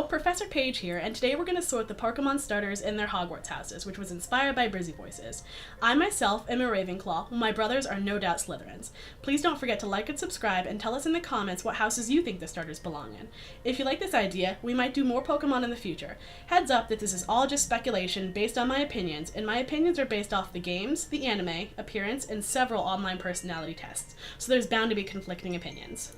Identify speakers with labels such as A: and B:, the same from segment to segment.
A: Professor Paige here, and today we're going to sort the Pokemon starters in their Hogwarts Houses, which was inspired by Brizzy Voices. I myself am a Ravenclaw, while my brothers are no doubt Slytherins. Please don't forget to like and subscribe, and tell us in the comments what houses you think the starters belong in. If you like this idea, we might do more Pokemon in the future. Heads up that this is all just speculation based on my opinions, and my opinions are based off the games, the anime, appearance, and several online personality tests, so there's bound to be conflicting opinions.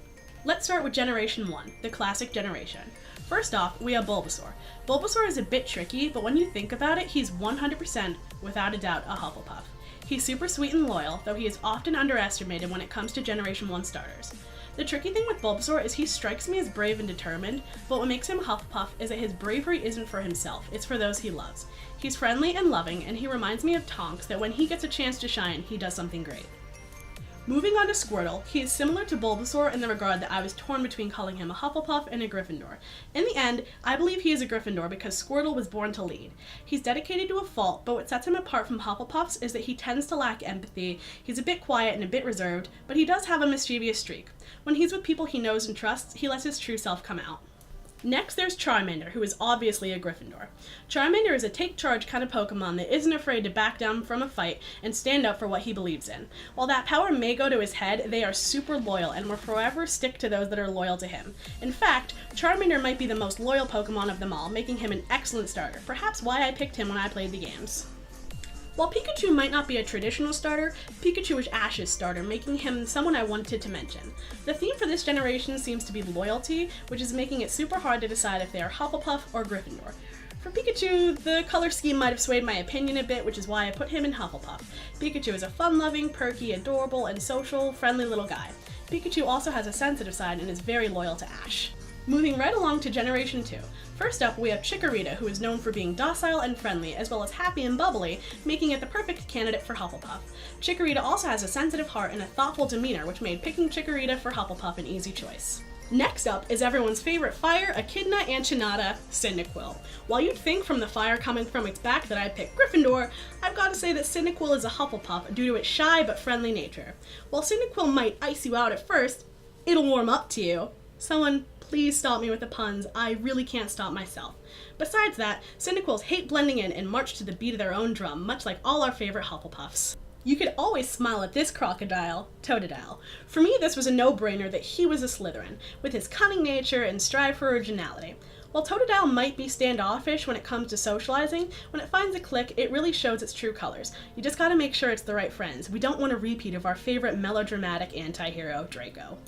A: Let's start with Generation 1, the classic generation. First off, we have Bulbasaur. Bulbasaur is a bit tricky, but when you think about it, he's 100%, without a doubt, a Hufflepuff. He's super sweet and loyal, though he is often underestimated when it comes to Generation 1 starters. The tricky thing with Bulbasaur is he strikes me as brave and determined, but what makes him a Hufflepuff is that his bravery isn't for himself, it's for those he loves. He's friendly and loving, and he reminds me of Tonks that when he gets a chance to shine, he does something great. Moving on to Squirtle, he is similar to Bulbasaur in the regard that I was torn between calling him a Hufflepuff and a Gryffindor. In the end, I believe he is a Gryffindor because Squirtle was born to lead. He's dedicated to a fault, but what sets him apart from Hufflepuffs is that he tends to lack empathy, he's a bit quiet and a bit reserved, but he does have a mischievous streak. When he's with people he knows and trusts, he lets his true self come out. Next, there's Charmander, who is obviously a Gryffindor. Charmander is a take-charge kind of Pokemon that isn't afraid to back down from a fight and stand up for what he believes in. While that power may go to his head, they are super loyal and will forever stick to those that are loyal to him. In fact, Charmander might be the most loyal Pokemon of them all, making him an excellent starter, perhaps why I picked him when I played the games. While Pikachu might not be a traditional starter, Pikachu is Ash's starter, making him someone I wanted to mention. The theme for this generation seems to be loyalty, which is making it super hard to decide if they are Hufflepuff or Gryffindor. For Pikachu, the color scheme might have swayed my opinion a bit, which is why I put him in Hufflepuff. Pikachu is a fun-loving, perky, adorable, and social, friendly little guy. Pikachu also has a sensitive side and is very loyal to Ash. Moving right along to Generation 2. First up, we have Chikorita, who is known for being docile and friendly, as well as happy and bubbly, making it the perfect candidate for Hufflepuff. Chikorita also has a sensitive heart and a thoughtful demeanor, which made picking Chikorita for Hufflepuff an easy choice. Next up is everyone's favorite fire, echidna, and chinata, Cyndaquil. While you'd think from the fire coming from its back that I'd pick Gryffindor, I've got to say that Cyndaquil is a Hufflepuff due to its shy but friendly nature. While Cyndaquil might ice you out at first, it'll warm up to you. Someone please stop me with the puns, I really can't stop myself. Besides that, Cyndaquils hate blending in and march to the beat of their own drum, much like all our favorite Hufflepuffs. You could always smile at this crocodile, Totodile. For me, this was a no-brainer that he was a Slytherin, with his cunning nature and strive for originality. While Totodile might be standoffish when it comes to socializing, when it finds a clique, it really shows its true colors. You just gotta make sure it's the right friends. We don't want a repeat of our favorite melodramatic anti-hero, Treecko.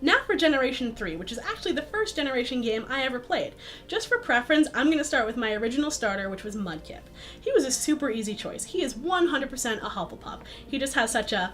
A: Now for Generation 3, which is actually the first generation game I ever played. Just for preference, I'm going to start with my original starter, which was Mudkip. He was a super easy choice. He is 100% a Hufflepuff. He just has such a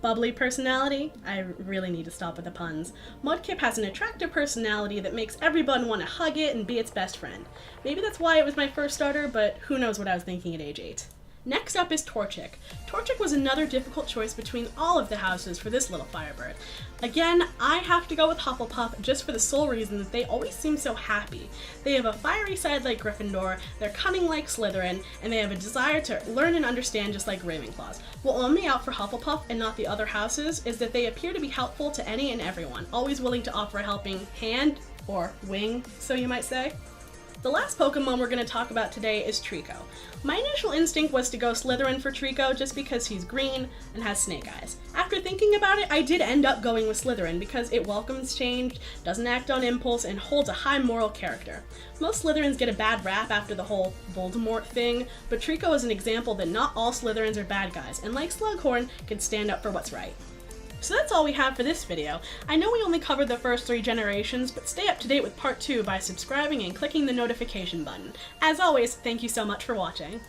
A: bubbly personality. I really need to stop with the puns. Mudkip has an attractive personality that makes everyone want to hug it and be its best friend. Maybe that's why it was my first starter, but who knows what I was thinking at age 8. Next up is Torchic. Torchic was another difficult choice between all of the houses for this little firebird. Again, I have to go with Hufflepuff just for the sole reason that they always seem so happy. They have a fiery side like Gryffindor, they're cunning like Slytherin, and they have a desire to learn and understand just like Ravenclaws. What won me out for Hufflepuff and not the other houses is that they appear to be helpful to any and everyone, always willing to offer a helping hand, or wing, so you might say. The last Pokemon we're going to talk about today is Treecko. My initial instinct was to go Slytherin for Treecko just because he's green and has snake eyes. After thinking about it, I did end up going with Slytherin because it welcomes change, doesn't act on impulse, and holds a high moral character. Most Slytherins get a bad rap after the whole Voldemort thing, but Treecko is an example that not all Slytherins are bad guys, and like Slughorn, can stand up for what's right. So that's all we have for this video. I know we only covered the first 3 generations, but stay up to date with part 2 by subscribing and clicking the notification button. As always, thank you so much for watching.